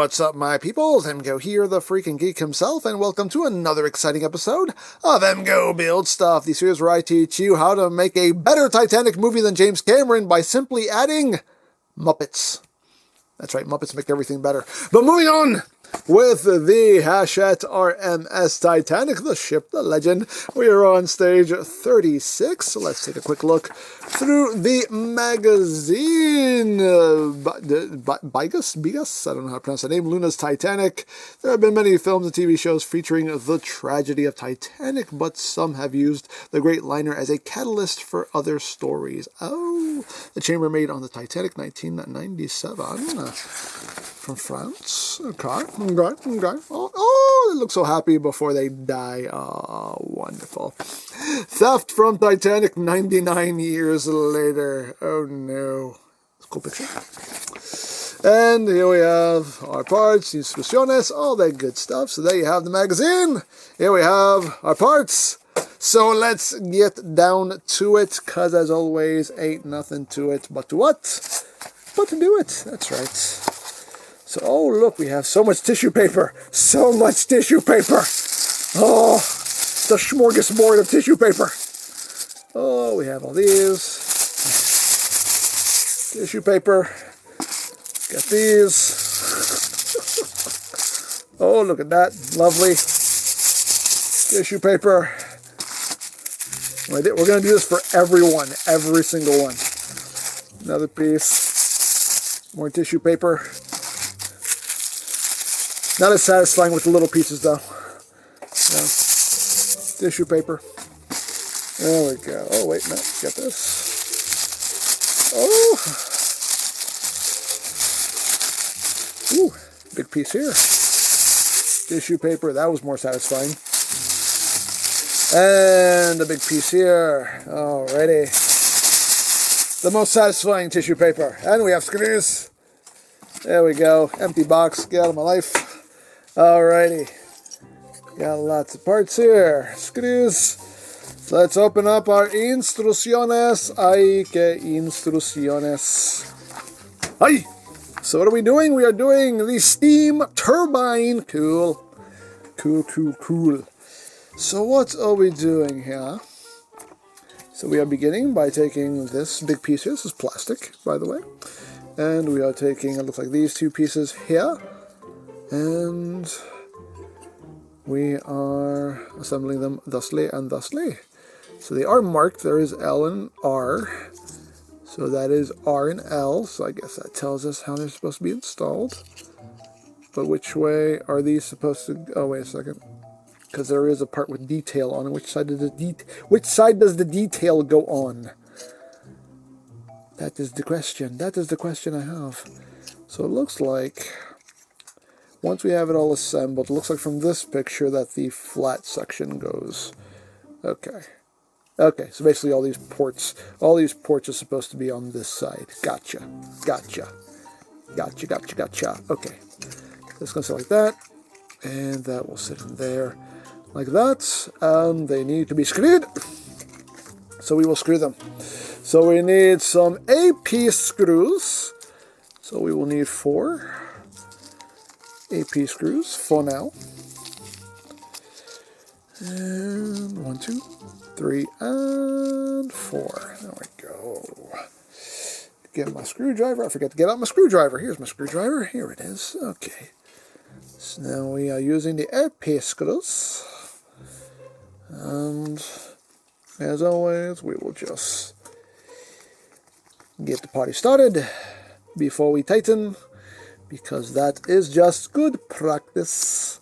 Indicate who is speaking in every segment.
Speaker 1: what's up, my peoples? EmGo here, the freaking geek himself, and welcome to another exciting episode of EmGo Build Stuff, the series where I teach you how to make a better Titanic movie than James Cameron by simply adding Muppets. That's right, Muppets make everything better. But moving on with the Hachette R.M.S. Titanic, the ship, the legend. We are on stage 36. So let's take a quick look through the magazine. Bigus? I don't know how to pronounce the name. Luna's Titanic. There have been many films and TV shows featuring the tragedy of Titanic, but some have used the great liner as a catalyst for other stories. Oh, the chambermaid on the Titanic, 1997. From France. Okay. Oh, they look so happy before they die. Oh, wonderful. Theft from Titanic 99 years later. Oh, no. It's a cool picture. And here we have our parts, instrucciones, all that good stuff. So there you have the magazine. Here we have our parts. So let's get down to it, because as always, ain't nothing to it but to what? But to do it. That's right. So, oh, look, we have so much tissue paper. So much tissue paper. Oh, the smorgasbord of tissue paper. Oh, we have all these. Tissue paper. Got these. Oh, look at that. Lovely. Tissue paper. We're going to do this for everyone. Every single one. Another piece. More tissue paper. Not as satisfying with the little pieces, though. Yeah. Tissue paper. There we go. Oh, wait, no. Get this. Oh. Ooh, big piece here. Tissue paper. That was more satisfying. And a big piece here. Alrighty. The most satisfying tissue paper. And we have screws. There we go. Empty box. Get out of my life. Alrighty, got lots of parts here, screws. So let's open up our instrucciones. Ay, que instrucciones. Ay! So what are we doing? We are doing the steam turbine. Cool. Cool. So what are we doing here? So we are beginning by taking this big piece here. This is plastic, by the way. And we are taking, it looks like these two pieces here. And we are assembling them thusly and thusly. So they are marked. There is L and R. So that is R and L. So I guess that tells us how they're supposed to be installed. But which way are these supposed to go? Oh, wait a second. Because there is a part with detail on it. Which side does the detail go on? That is the question. That is the question I have. So it looks like, once we have it all assembled, it looks like from this picture that the flat section goes. Okay. Okay, so basically all these ports are supposed to be on this side. Gotcha. Okay. It's going to sit like that. And that will sit in there like that. And they need to be screwed. So we will screw them. So we need some AP screws. So we will need 4 AP screws for now. And 1, 2, 3, and 4. There we go. Get my screwdriver. I forgot to get out my screwdriver. Here's my screwdriver. Here it is. Okay. So now we are using the AP screws. And as always, we will just get the party started before we tighten, because that is just good practice.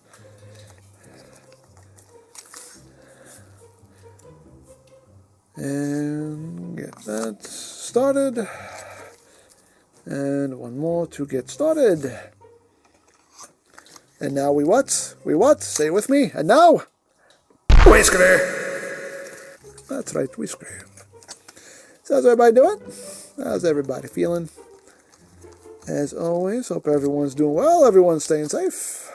Speaker 1: And get that started. And one more to get started. And now we what? We what? Say it with me. And now, we screw. That's right, we screw. So how's everybody doing? How's everybody feeling? As always, hope everyone's doing well. Everyone's staying safe.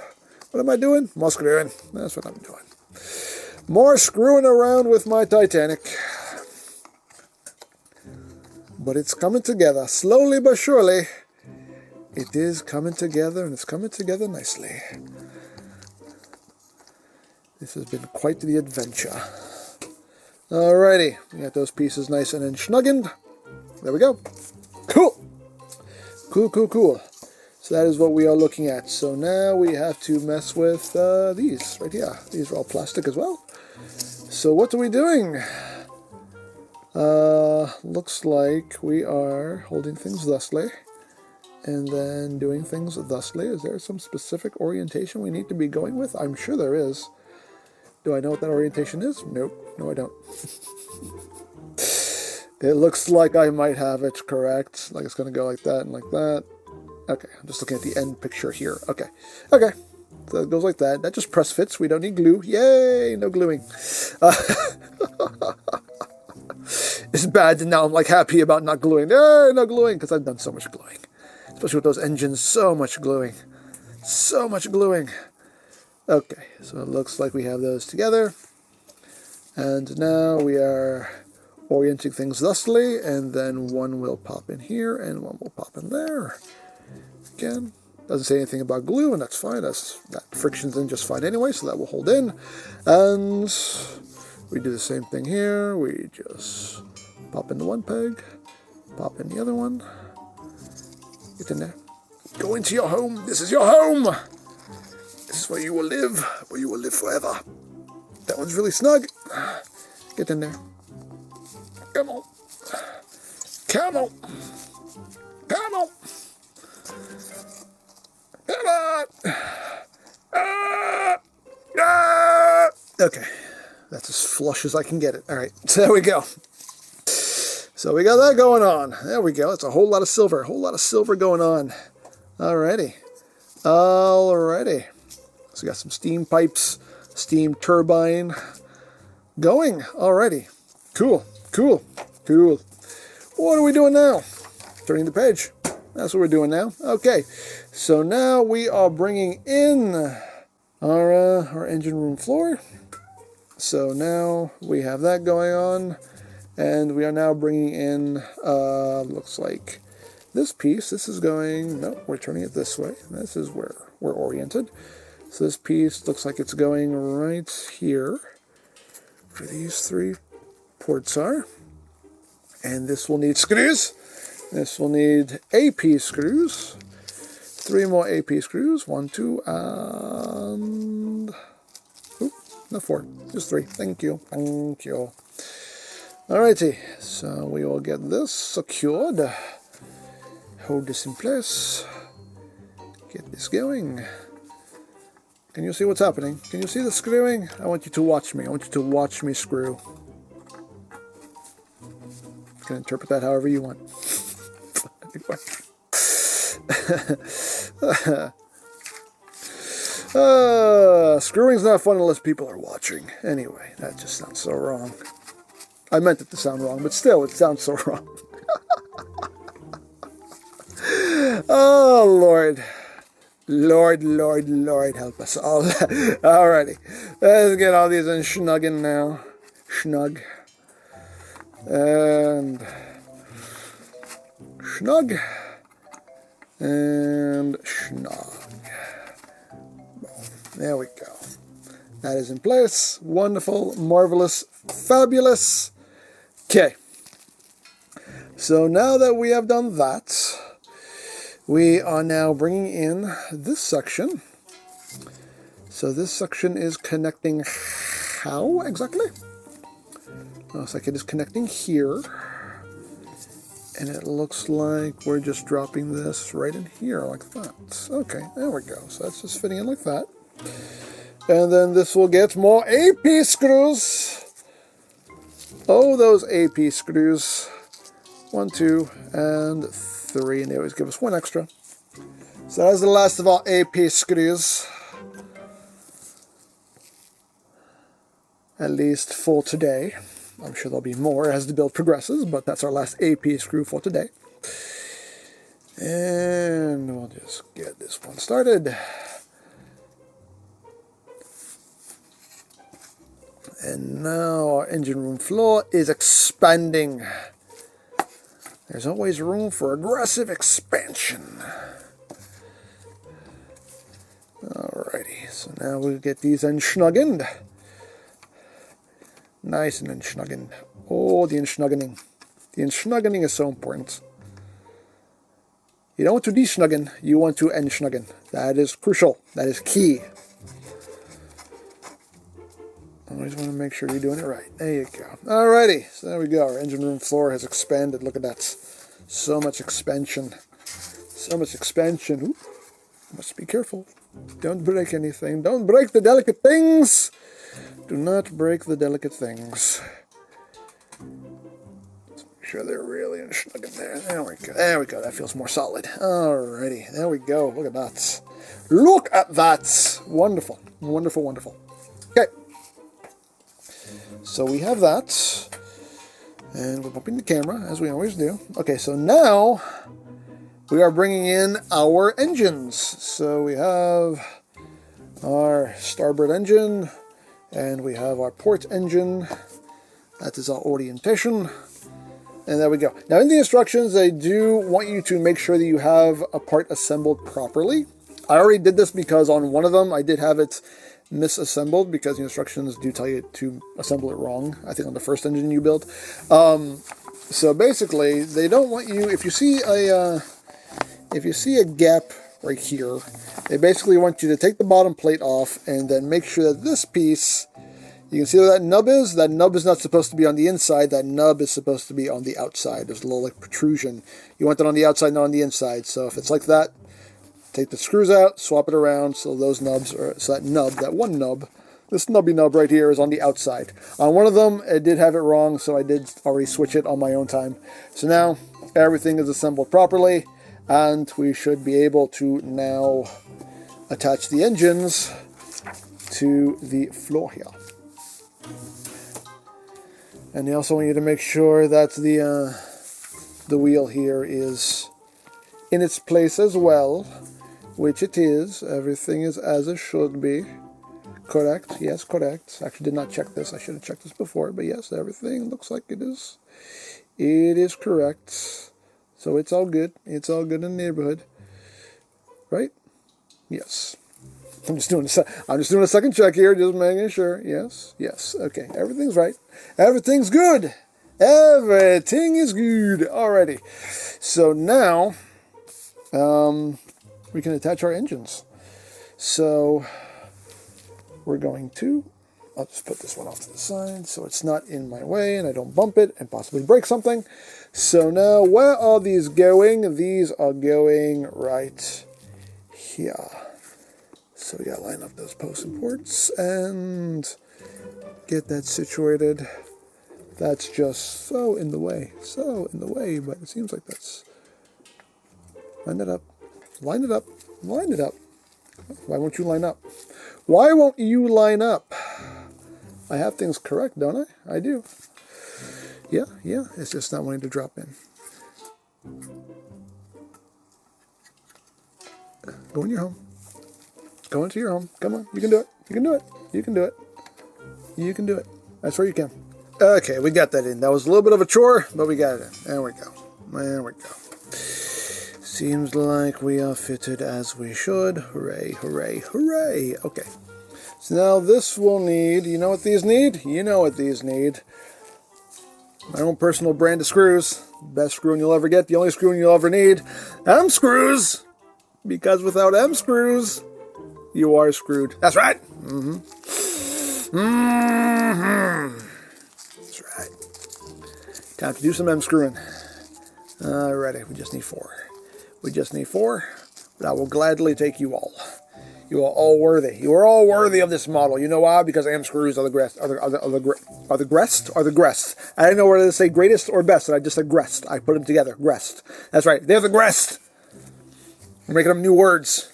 Speaker 1: What am I doing? More screwing. That's what I'm doing. More screwing around with my Titanic. But it's coming together, slowly but surely. It is coming together, and it's coming together nicely. This has been quite the adventure. Alrighty, we got those pieces nice and ensnuggened. There we go. Cool. Cool, cool, cool. So that is what we are looking at. So now we have to mess with these right here. These are all plastic as well. So what are we doing? Looks like we are holding things thusly and then doing things thusly. Is there some specific orientation we need to be going with? I'm sure there is. Do I know what that orientation is? Nope. No, I don't. It looks like I might have it correct. Like it's going to go like that and like that. Okay, I'm just looking at the end picture here. Okay. Okay. So it goes like that. That just press fits. We don't need glue. Yay! No gluing. It's bad, and now I'm like happy about not gluing. No gluing, because I've done so much gluing. Especially with those engines, so much gluing. So much gluing. Okay, so it looks like we have those together. And now we are orienting things thusly, and then one will pop in here, and one will pop in there. Again, doesn't say anything about glue, and that's fine. That friction's in just fine anyway, so that will hold in. And we do the same thing here. We just pop into one peg, pop in the other one. Get in there. Go into your home. This is your home. This is where you will live forever. That one's really snug. Get in there. Come on. Come on. Come on. Come on. Okay. That's as flush as I can get it. All right. So there we go. So we got that going on. There we go. It's a whole lot of silver. A whole lot of silver going on. Alrighty. Alrighty. So we got some steam pipes, steam turbine going. Alrighty. Cool. Cool. Cool. What are we doing now? Turning the page. That's what we're doing now. Okay. So now we are bringing in our engine room floor. So now we have that going on. And we are now bringing in, looks like this piece. This is going, no, we're turning it this way. This is where we're oriented. So this piece looks like it's going right here, where these three ports are. And this will need screws. This will need AP screws. 3 more AP screws. 1, 2, and... Oop, no 4. Just 3. Thank you. Thank you. Alrighty. So we will get this secured. Hold this in place. Get this going. Can you see what's happening? Can you see the screwing? I want you to watch me. I want you to watch me screw. You can interpret that however you want. Screwing's not fun unless people are watching. Anyway, that just sounds so wrong. I meant it to sound wrong, but still, it sounds so wrong. Oh, Lord. Lord, Lord, Lord, help us all. Alrighty. Let's get all these in snugging now. Snug. And snug. And snug. There we go. That is in place. Wonderful, marvelous, fabulous. Okay. So now that we have done that, we are now bringing in this section. So this section is connecting how exactly? Looks like it is connecting here. And it looks like we're just dropping this right in here like that. Okay, there we go. So that's just fitting in like that. And then this will get more AP screws. Oh, those AP screws. 1, 2, and 3. And they always give us 1 extra. So that's the last of our AP screws. At least for today. I'm sure there'll be more as the build progresses, but that's our last AP screw for today. And we'll just get this one started. And now our engine room floor is expanding. There's always room for aggressive expansion. Alrighty, so now we'll get these enschnuggened. Nice and enschnuggened. Oh, the enschnuggening. The enschnuggening is so important. You don't want to deschnuggen, you want to enschnuggen. That is crucial. That is key. Always want to make sure you're doing it right. There you go. Alrighty, so there we go. Our engine room floor has expanded. Look at that. So much expansion. So much expansion. Ooh, must be careful. Don't break anything. Don't break the delicate things. Do not break the delicate things. Let's make sure they're really snug in there. There we go. There we go. That feels more solid. Alrighty. There we go. Look at that. Look at that. Wonderful. Wonderful, wonderful. Okay. So we have that. And we're bumping the camera, as we always do. Okay, so now we are bringing in our engines. So we have our starboard engine, and we have our port engine. That is our orientation. And there we go. Now in the instructions, they do want you to make sure that you have a part assembled properly. I already did this because on one of them, I did have it misassembled because the instructions do tell you to assemble it wrong. I think on the first engine you build. So basically, they don't want you, if you see a gap right here, they basically want you to take the bottom plate off and then make sure that this piece, you can see where that nub is? That nub is not supposed to be on the inside. That nub is supposed to be on the outside. There's a little like protrusion. You want that on the outside, not on the inside. So if it's like that, take the screws out, swap it around so those nubs are, so that nub, that one nub, this nubby nub right here is on the outside. On one of them, it did have it wrong, so I did already switch it on my own time. So now everything is assembled properly, and we should be able to now attach the engines to the floor here. And they also want you to make sure that the wheel here is in its place as well, which it is. Everything is as it should be. Correct. Yes, correct. Actually did not check this. I should have checked this before, but yes, everything looks like it is. It is correct. So it's all good. It's all good in the neighborhood. Right? Yes. I'm just doing a second check here, just making sure. Yes. Yes. Okay. Everything's right. Everything's good. Everything is good. Alrighty. So now we can attach our engines. So we're going to, I'll just put this one off to the side so it's not in my way and I don't bump it and possibly break something. So now where are these going? These are going right here. So we gotta line up those posts and ports and get that situated. That's just so in the way, but it seems like that's, line it up. Line it up. Line it up. Why won't you line up? Why won't you line up? I have things correct, don't I? I do. Yeah. It's just not wanting to drop in. Go in your home. Go into your home. Come on. You can do it. You can do it. You can do it. You can do it. That's where you can. Okay, we got that in. That was a little bit of a chore, but we got it in. There we go. There we go. Seems like we are fitted as we should. Hooray, hooray, hooray. Okay. So now this will need, you know what these need? You know what these need. My own personal brand of screws. Best screwing you'll ever get. The only screwing you'll ever need. M screws. Because without M screws, you are screwed. That's right. That's right. Time to do some M screwing. Alrighty, we just need 4. We just need 4, but I will gladly take you all. You are all worthy. You are all worthy of this model. You know why? Because M screws are the greatest. Are the greatest? I didn't know whether to say greatest or best, and I just said greatest. I put them together. Greatest. That's right. They're the greatest. We're making them new words.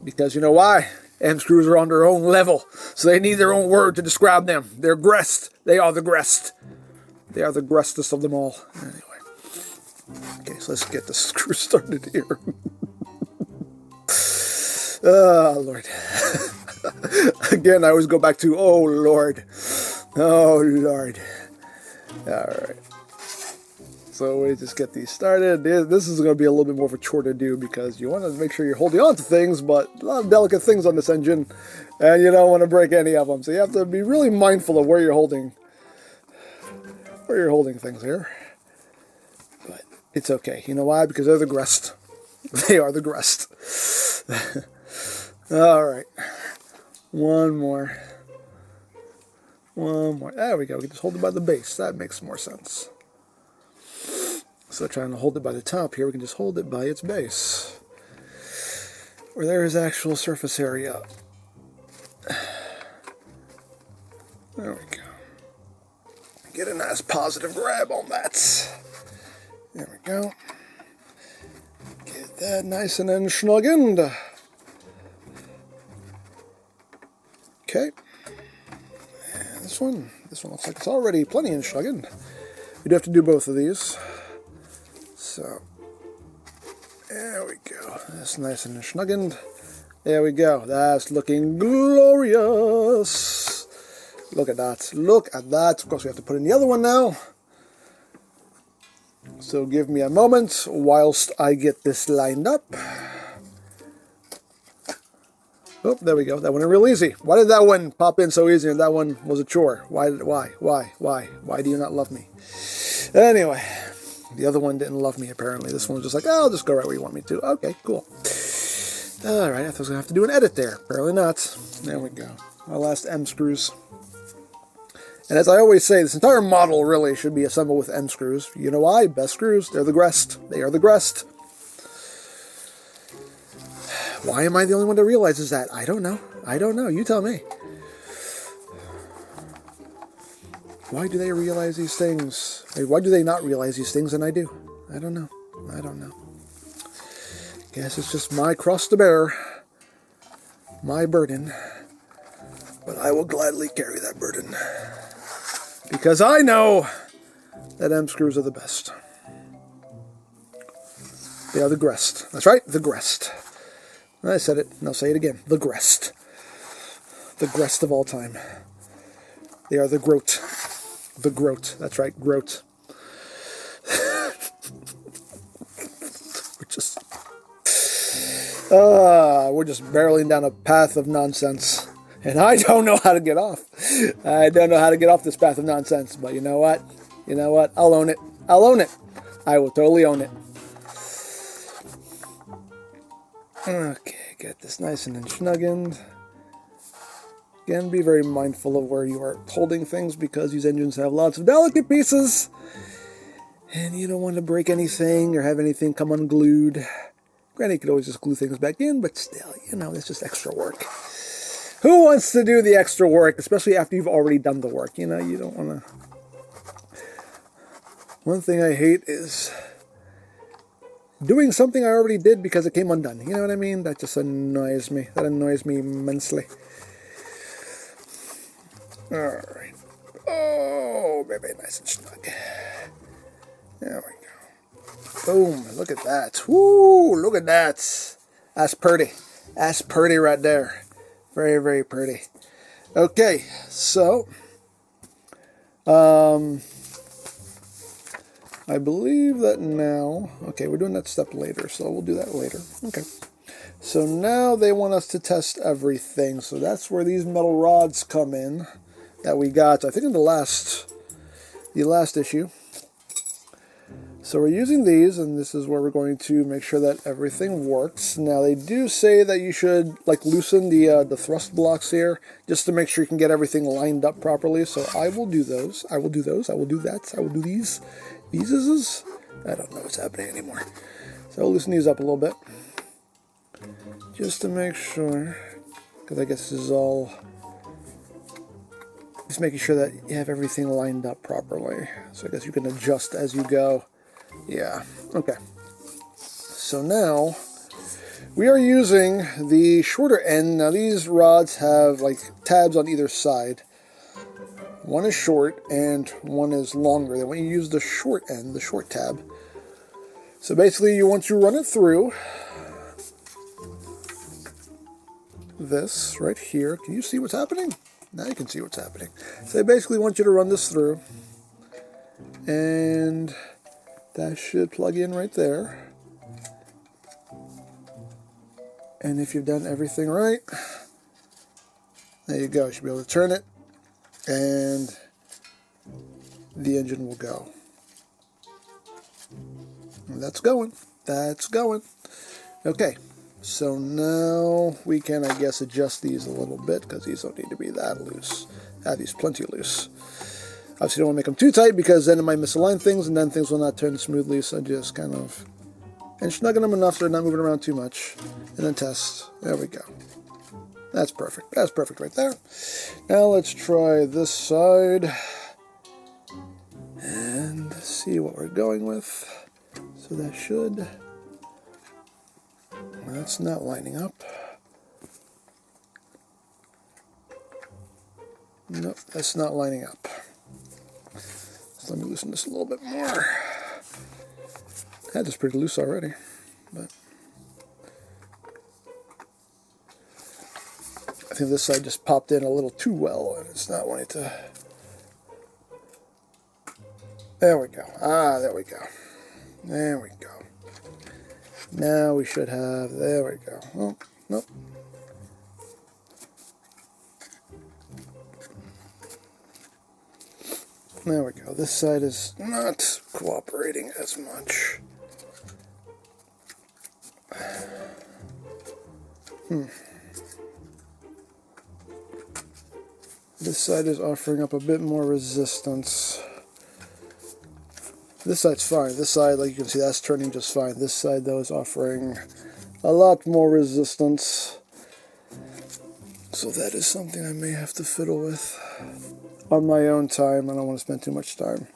Speaker 1: Because you know why? M screws are on their own level, so they need their own word to describe them. They're greatest. They are the greatest. They are the greatest of them all. Anyway. Okay, so let's get the screw started here. Oh, Lord. Again, I always go back to, oh, Lord. Oh, Lord. All right. So we just get these started. This is going to be a little bit more of a chore to do because you want to make sure you're holding on to things, but a lot of delicate things on this engine, and you don't want to break any of them. So you have to be really mindful of where you're holding things here. But it's okay. You know why? Because they're the Grest. They are the Grest. All right. One more. There we go. We can just hold it by the base. That makes more sense. So trying to hold it by the top here, we can just hold it by its base, where there is actual surface area. There we go. Get a nice positive grab on that. There we go. Get that nice and ensnuggened. Okay. And this one looks like it's already plenty ensnuggened. We do have to do both of these. So, there we go. That's nice and ensnuggened. There we go. That's looking glorious. Look at that. Look at that. Of course, we have to put in the other one now. So give me a moment whilst I get this lined up. Oh, there we go. That went in real easy. Why did that one pop in so easy and that one was a chore? Why do you not love me? Anyway, the other one didn't love me apparently. This one was just like, oh, I'll just go right where you want me to. Okay, cool. All right, I thought I was going to have to do an edit there. Apparently not. There we go. Our last M screws. And as I always say, this entire model really should be assembled with M screws. You know why? Best screws. They're the Grest. They are the Grest. Why am I the only one that realizes that? I don't know. I don't know. You tell me. Why do they realize these things? Why do they not realize these things and I do? I don't know. I don't know. Guess it's just my cross to bear. My burden. But I will gladly carry that burden. Because I know that M screws are the best. They are the Grest. That's right, the Grest. I said it, and I'll say it again. The Grest. The Grest of all time. They are the Grote. The Grote. That's right, Grote. We're just barreling down a path of nonsense. And I don't know how to get off. I don't know how to get off this path of nonsense. But you know what? You know what? I'll own it. I'll own it. I will totally own it. Okay, get this nice and ensnuggened. Again, be very mindful of where you are holding things because these engines have lots of delicate pieces. And you don't want to break anything or have anything come unglued. Granted, you could always just glue things back in, but still, you know, it's just extra work. Who wants to do the extra work, especially after you've already done the work? You know, you don't want to... One thing I hate is doing something I already did because it came undone. You know what I mean? That just annoys me. That annoys me immensely. Alright. Oh, baby, nice and snug. There we go. Boom. Look at that. Woo, look at that. That's pretty. That's pretty right there. Very, very pretty. Okay, so I believe that now, okay, we're doing that step later, so we'll do that later. Okay, so now they want us to test everything, so that's where these metal rods come in that we got, I think in the last issue. So we're using these, and this is where we're going to make sure that everything works. Now they do say that you should like loosen the thrust blocks here, just to make sure you can get everything lined up properly. So I will do those. I will do those. I will do that. I will do these. These is. I don't know what's happening anymore. So I'll loosen these up a little bit, just to make sure, because I guess this is all. Just making sure that you have everything lined up properly. So I guess you can adjust as you go. Yeah, okay. So now we are using the shorter end. Now these rods have like tabs on either side. One is short and one is longer. Then when you use the short end, the short tab. So basically you want to run it through this right here. Can you see what's happening? Now you can see what's happening. So they basically want you to run this through and That should plug in right there. And if you've done everything right, there you go. You should be able to turn it, and the engine will go. And that's going. That's going. Okay, so now we can, I guess, adjust these a little bit, because these don't need to be that loose. Have these plenty loose. Obviously, don't want to make them too tight, because then it might misalign things, and then things will not turn smoothly, so just kind of... and snugging them enough so they're not moving around too much. And then test. There we go. That's perfect. That's perfect right there. Now let's try this side. And see what we're going with. So that should... that's not lining up. Nope, that's not lining up. So let me loosen this a little bit more. That is pretty loose already, but I think this side just popped in a little too well, and it's not wanting to. There we go. Ah, there we go. There we go. Now we should have. There we go. Oh, nope. There we go. This side is not cooperating as much. This side is offering up a bit more resistance. This side's fine. This side, like you can see, that's turning just fine. This side, though, is offering a lot more resistance. So that is something I may have to fiddle with on my own time. I don't want to spend too much time.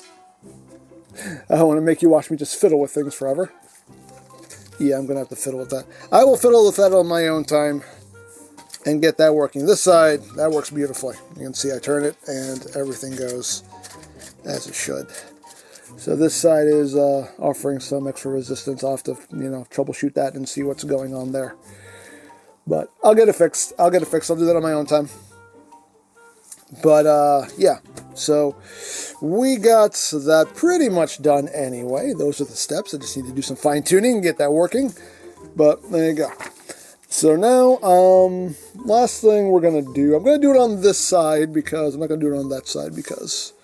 Speaker 1: I don't want to make you watch me just fiddle with things forever. Yeah, I'm going to have to fiddle with that. I will fiddle with that on my own time and get that working. This side, that works beautifully. You can see I turn it and everything goes as it should. So this side is offering some extra resistance. I'll have to, troubleshoot that and see what's going on there. But I'll get it fixed. I'll get it fixed. I'll do that on my own time. But, yeah. So we got that pretty much done anyway. Those are the steps. I just need to do some fine-tuning and get that working. But there you go. So now, last thing we're going to do, I'm going to do it on this side because I'm not going to do it on that side because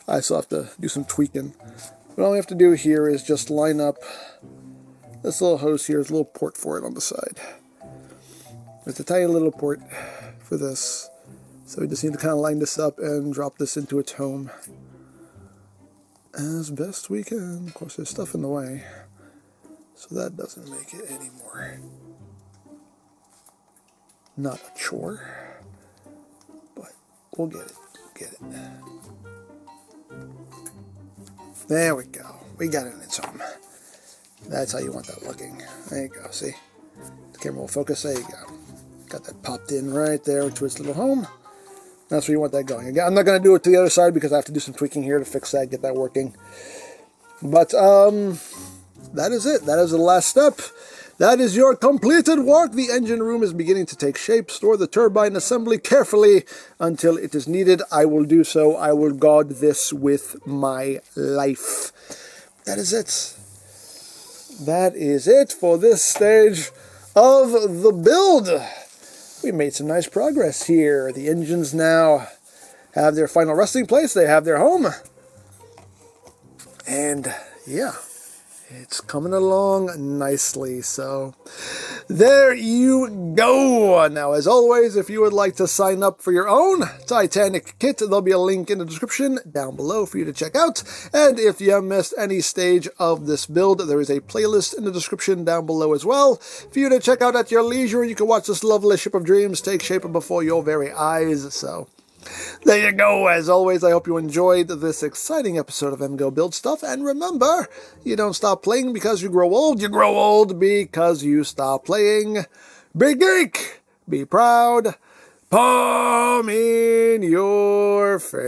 Speaker 1: I still have to do some tweaking. But all we have to do here is just line up this little hose here. There's a little port for it on the side. It's a tiny little port for this. So we just need to kind of line this up and drop this into its home as best we can. Of course, there's stuff in the way, so that doesn't make it any more not a chore, but we'll get it. Get it. There we go. We got it in its home. That's how you want that looking. There you go. See? The camera will focus. There you go. Got that popped in right there into its little home. That's where you want that going. Again, I'm not going to do it to the other side because I have to do some tweaking here to fix that, get that working. But that is it. That is the last step. That is your completed work. The engine room is beginning to take shape. Store the turbine assembly carefully until it is needed. I will do so. I will guard this with my life. That is it. That is it for this stage of the build. We made some nice progress here. The engines now have their final resting place. They have their home. And yeah, it's coming along nicely. So there you go. Now, as always, if you would like to sign up for your own Titanic kit, there'll be a link in the description down below for you to check out. And if you missed any stage of this build, there is a playlist in the description down below as well for you to check out at your leisure. You can watch this lovely ship of dreams take shape before your very eyes. So there you go. As always, I hope you enjoyed this exciting episode of EmGo Build Stuff. And remember, you don't stop playing because you grow old. You grow old because you stop playing. Be geek. Be proud. Palm in your face.